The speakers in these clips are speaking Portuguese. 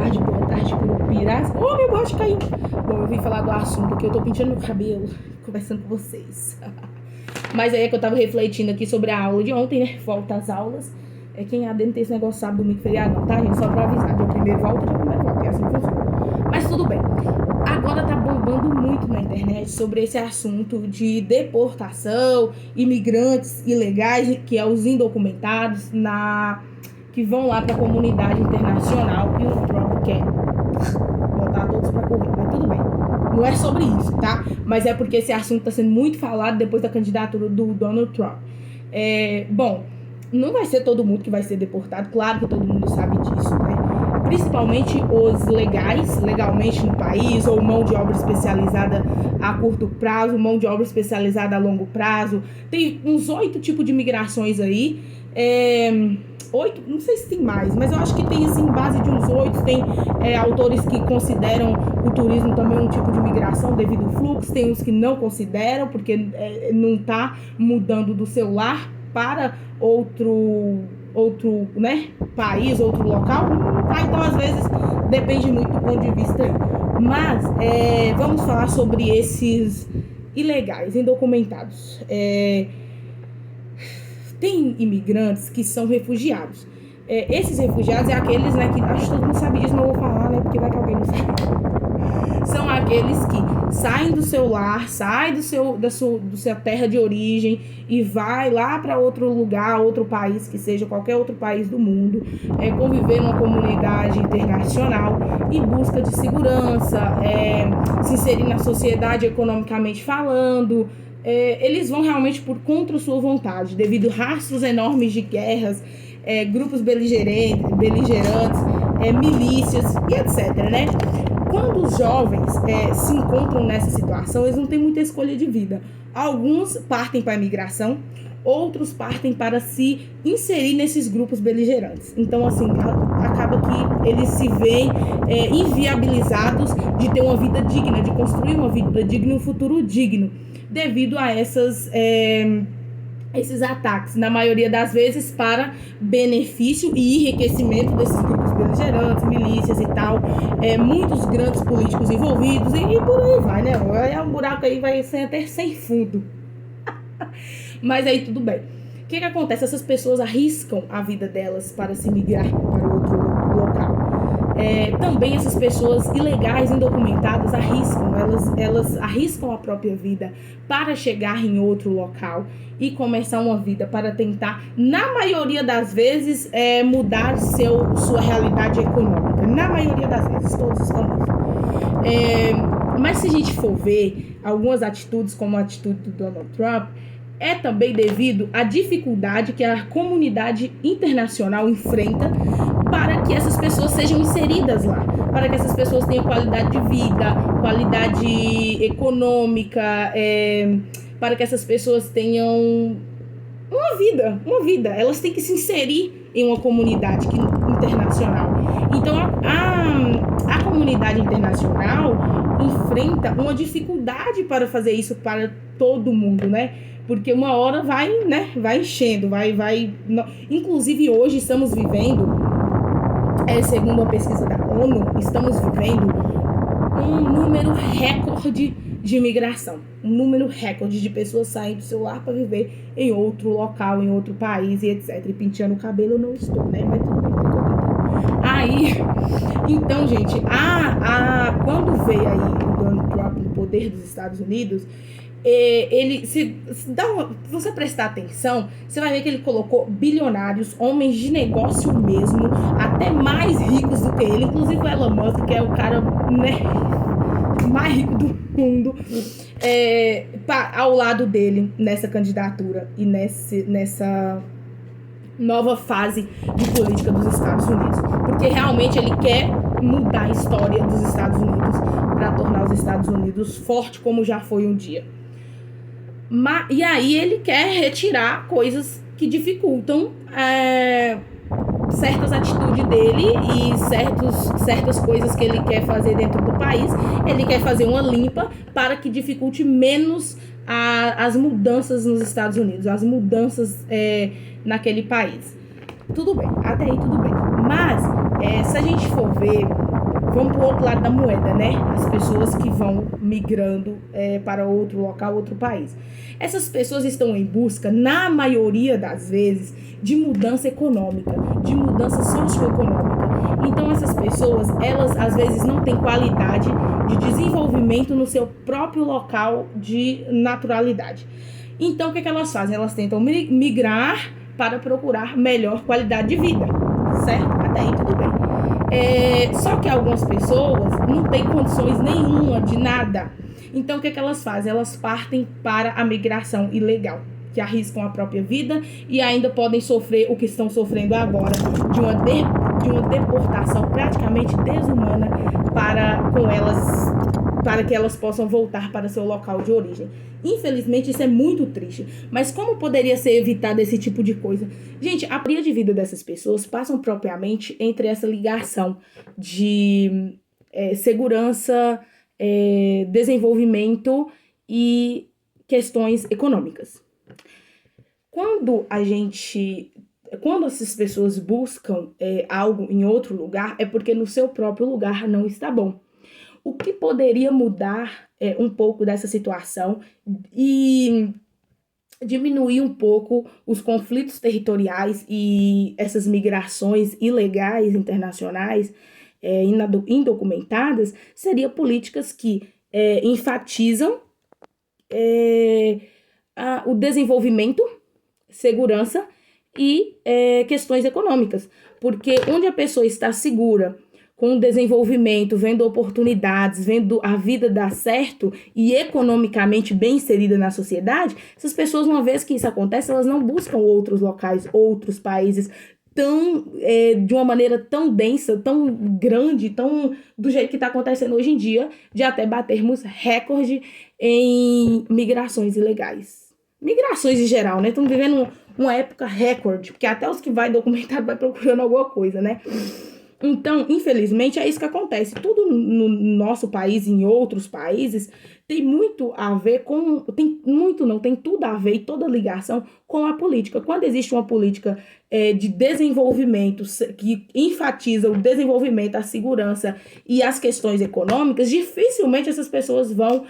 boa tarde, Curupirás. Oh, meu borracha caiu. Bom, eu vim falar do assunto aqui, eu tô pintando meu cabelo, conversando com vocês. Mas aí é que eu tava refletindo aqui sobre a aula de ontem, né? Volta às aulas. Quem adentro tem esse negócio sábado, domingo, feriado, não, tá, gente? Só pra avisar. Dia primeiro volta, é assim que funciona. Mas tudo bem. Agora tá bombando muito na internet sobre esse assunto de deportação, imigrantes ilegais, que é os indocumentados, que vão lá pra comunidade internacional e o Trump quer botar todos pra correr. Mas tudo bem. Não é sobre isso, tá? Mas é porque esse assunto tá sendo muito falado depois da candidatura do Donald Trump. Bom, não vai ser todo mundo que vai ser deportado, claro que todo mundo sabe disso, né? Principalmente os legais, legalmente no país, ou mão de obra especializada a curto prazo, mão de obra especializada a longo prazo. Tem uns 8 tipos de migrações aí. 8, não sei se tem mais, mas eu acho que tem assim, base de uns 8. Tem autores que consideram o turismo também um tipo de migração devido ao fluxo, tem uns que não consideram, porque não tá mudando do seu lar para outro né, país, outro local, tá? Então às vezes depende muito do ponto de vista aí. Mas vamos falar sobre esses ilegais, indocumentados. Tem imigrantes que são refugiados. Esses refugiados é aqueles, né, que acho que todo mundo sabe disso, mas eu vou falar, né, porque vai que alguém não sabe. São aqueles que saem do seu lar, saem da sua terra de origem e vai lá para outro lugar, outro país, que seja qualquer outro país do mundo, conviver numa comunidade internacional em busca de segurança, se inserir na sociedade economicamente falando. Eles vão realmente por contra sua vontade, devido a rastros enormes de guerras, grupos beligerantes, milícias e etc, né? Quando os jovens se encontram nessa situação, eles não têm muita escolha de vida. Alguns partem para a imigração, outros partem para se inserir nesses grupos beligerantes. Então, assim, acaba que eles se veem inviabilizados de ter uma vida digna, de construir uma vida digna e um futuro digno, devido a esses ataques, na maioria das vezes para benefício e enriquecimento desses grupos beligerantes, milícias e tal, muitos grandes políticos envolvidos e por aí vai, né? Um buraco aí vai ser até sem fundo. Mas aí tudo bem. O que acontece? Essas pessoas arriscam a vida delas para se migrar para outro local. Também essas pessoas ilegais, indocumentadas, elas arriscam a própria vida para chegar em outro local e começar uma vida para tentar, na maioria das vezes, mudar sua realidade econômica. Na maioria das vezes, todos estão nisso. Mas se a gente for ver algumas atitudes, como a atitude do Donald Trump, é também devido à dificuldade que a comunidade internacional enfrenta para que essas pessoas sejam inseridas lá, para que essas pessoas tenham qualidade de vida, qualidade econômica, para que essas pessoas tenham uma vida. Elas têm que se inserir em uma comunidade internacional. Então, a comunidade internacional enfrenta uma dificuldade para fazer isso para todo mundo, né? Porque uma hora vai enchendo, Inclusive, hoje estamos vivendo, segundo uma pesquisa da ONU, estamos vivendo um número recorde de imigração. Um número recorde de pessoas saindo do seu lar para viver em outro local, em outro país e etc. E penteando o cabelo eu não estou, né? Mas tudo bem, aí, então, gente, quando veio aí o Donald Trump no poder dos Estados Unidos, se você prestar atenção, você vai ver que ele colocou bilionários, homens de negócio mesmo, até mais ricos do que ele, inclusive o Elon Musk, que é o cara, né, mais rico do mundo, ao lado dele nessa candidatura e nessa nova fase de política dos Estados Unidos, porque realmente ele quer mudar a história dos Estados Unidos para tornar os Estados Unidos forte como já foi um dia. E aí ele quer retirar coisas que dificultam certas atitudes dele e certas coisas que ele quer fazer dentro do país. Ele quer fazer uma limpa para que dificulte menos as mudanças nos Estados Unidos, as mudanças naquele país. tudo bem, até aí tudo bem. Mas, se a gente for ver, vamos pro outro lado da moeda, né? As pessoas que vão migrando para outro local, outro país. Essas pessoas estão em busca, na maioria das vezes, de mudança econômica, de mudança socioeconômica. Então, essas pessoas, elas às vezes não têm qualidade de desenvolvimento no seu próprio local de naturalidade. Então, o que elas fazem? Elas tentam migrar para procurar melhor qualidade de vida, certo? Até aí tudo bem. Só que algumas pessoas não têm condições nenhuma de nada. Então, o que elas fazem? Elas partem para a migração ilegal, que arriscam a própria vida e ainda podem sofrer o que estão sofrendo agora, de uma deportação praticamente desumana para que elas possam voltar para seu local de origem. Infelizmente, isso é muito triste. Mas como poderia ser evitado esse tipo de coisa? Gente, a maioria de vida dessas pessoas passam propriamente entre essa ligação de segurança, desenvolvimento e questões econômicas. Quando essas pessoas buscam algo em outro lugar, é porque no seu próprio lugar não está bom. O que poderia mudar um pouco dessa situação e diminuir um pouco os conflitos territoriais e essas migrações ilegais internacionais indocumentadas, seria políticas que enfatizam o desenvolvimento, segurança e questões econômicas. Porque onde a pessoa está segura, com o desenvolvimento, vendo oportunidades, vendo a vida dar certo e economicamente bem inserida na sociedade, essas pessoas, uma vez que isso acontece, elas não buscam outros locais, outros países de uma maneira tão densa, tão grande, tão do jeito que está acontecendo hoje em dia, de até batermos recorde em migrações ilegais. Migrações em geral, né? Estamos vivendo uma época recorde, porque até os que vai documentado vai procurando alguma coisa, né? Então, infelizmente, é isso que acontece. Tudo no nosso país e em outros países tem muito a ver com... Tem tudo a ver e toda ligação com a política. Quando existe uma política de desenvolvimento que enfatiza o desenvolvimento, a segurança e as questões econômicas, dificilmente essas pessoas vão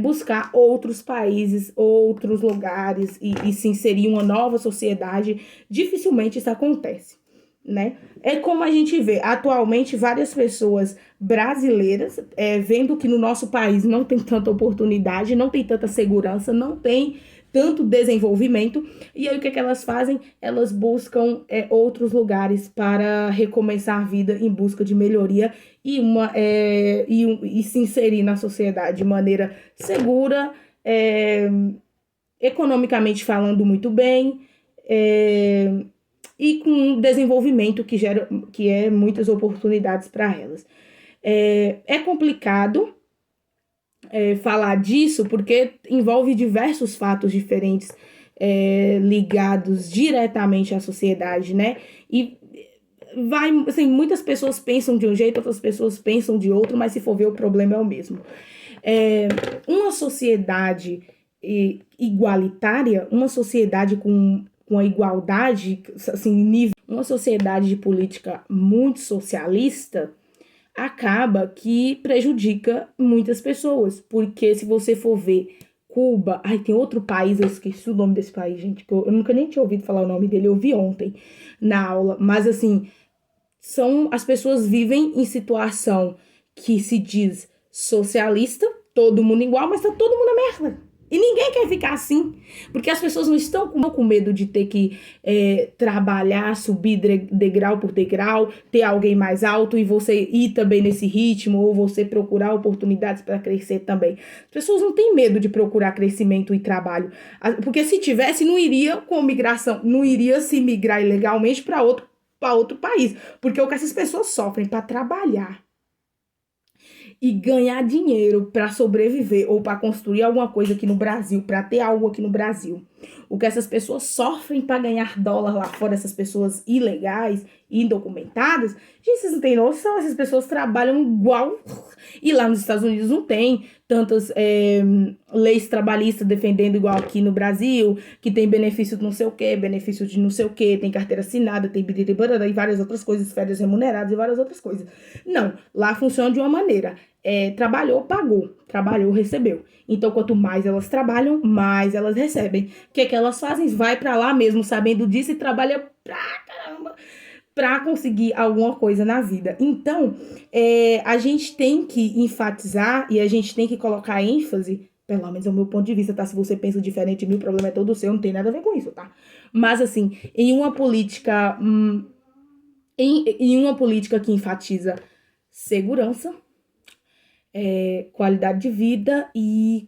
buscar outros países, outros lugares e se inserir em uma nova sociedade. Dificilmente isso acontece, né? É como a gente vê atualmente várias pessoas brasileiras vendo que no nosso país não tem tanta oportunidade, não tem tanta segurança, não tem tanto desenvolvimento, e aí o que elas fazem? Elas buscam outros lugares para recomeçar a vida em busca de melhoria e se inserir na sociedade de maneira segura, economicamente falando muito bem, e com um desenvolvimento que é muitas oportunidades para elas. É complicado falar disso porque envolve diversos fatos diferentes ligados diretamente à sociedade, né? E assim, muitas pessoas pensam de um jeito, outras pessoas pensam de outro, mas se for ver, o problema é o mesmo. Uma sociedade igualitária, uma sociedade com a igualdade, assim, uma sociedade de política muito socialista, acaba que prejudica muitas pessoas, porque se você for ver Cuba, tem outro país, eu esqueci o nome desse país, gente, que eu nunca nem tinha ouvido falar o nome dele, eu vi ontem na aula, mas assim, as pessoas vivem em situação que se diz socialista, todo mundo igual, mas tá todo mundo na merda. E ninguém quer ficar assim, porque as pessoas não estão com medo de ter que trabalhar, subir degrau por degrau, ter alguém mais alto e você ir também nesse ritmo, ou você procurar oportunidades para crescer também. As pessoas não têm medo de procurar crescimento e trabalho, porque se tivesse, não iria com migração, não iria se migrar ilegalmente para outro país, porque o que essas pessoas sofrem para trabalhar e ganhar dinheiro para sobreviver ou para construir alguma coisa aqui no Brasil, para ter algo aqui no Brasil. O que essas pessoas sofrem para ganhar dólar lá fora, essas pessoas ilegais, indocumentadas, gente, vocês não têm noção, essas pessoas trabalham E lá nos Estados Unidos não tem tantas leis trabalhistas defendendo igual aqui no Brasil, que tem benefício de não sei o quê, benefício de não sei o quê, tem carteira assinada, tem e várias outras coisas, férias remuneradas e várias outras coisas. Não, lá funciona de uma maneira. Trabalhou, pagou. Trabalhou, recebeu. Então, quanto mais elas trabalham, mais elas recebem. O que é que elas fazem? Vai pra lá mesmo, sabendo disso, e trabalha pra caramba pra conseguir alguma coisa na vida. Então, a gente tem que enfatizar e a gente tem que colocar ênfase, pelo menos é o meu ponto de vista, tá? Se você pensa diferente de mim, o problema é todo seu, não tem nada a ver com isso, tá? Mas, assim, em uma política... em uma política que enfatiza segurança, qualidade de vida e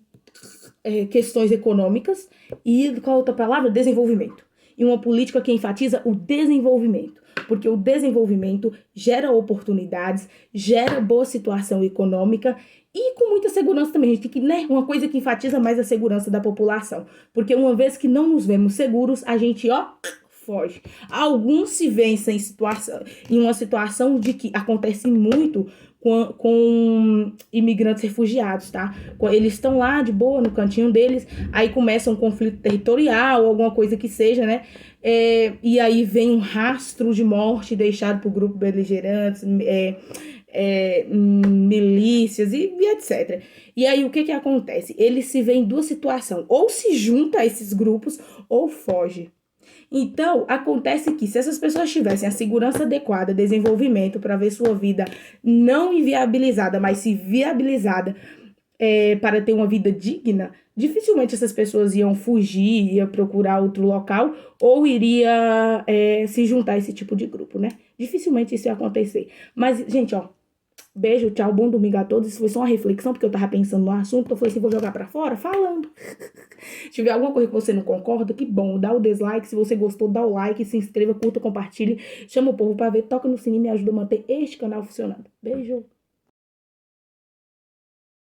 questões econômicas e, qual outra palavra? Desenvolvimento. E uma política que enfatiza o desenvolvimento, porque o desenvolvimento gera oportunidades, gera boa situação econômica e com muita segurança também. A gente tem que, né, uma coisa que enfatiza mais a segurança da população, porque uma vez que não nos vemos seguros, a gente, foge. Alguns se veem em uma situação de que acontece muito com imigrantes refugiados, tá? Eles estão lá de boa no cantinho deles, aí começa um conflito territorial, alguma coisa que seja, né? E aí vem um rastro de morte deixado por grupo beligerantes, milícias e etc. E aí o que acontece? Eles se veem em duas situações, ou se junta a esses grupos ou foge. Então, acontece que se essas pessoas tivessem a segurança adequada, desenvolvimento para ver sua vida não inviabilizada, mas se viabilizada para ter uma vida digna, dificilmente essas pessoas iam fugir, iam procurar outro local ou iria se juntar a esse tipo de grupo, né? Dificilmente isso ia acontecer. Mas, gente, beijo, tchau, bom domingo a todos. Isso foi só uma reflexão, porque eu tava pensando no assunto, eu falei assim, vou jogar pra fora, falando. Se tiver alguma coisa que você não concorda, que bom, dá o dislike. Se você gostou, dá o like, se inscreva, curta, compartilhe, chama o povo pra ver, toca no sininho e me ajuda a manter este canal funcionando. Beijo.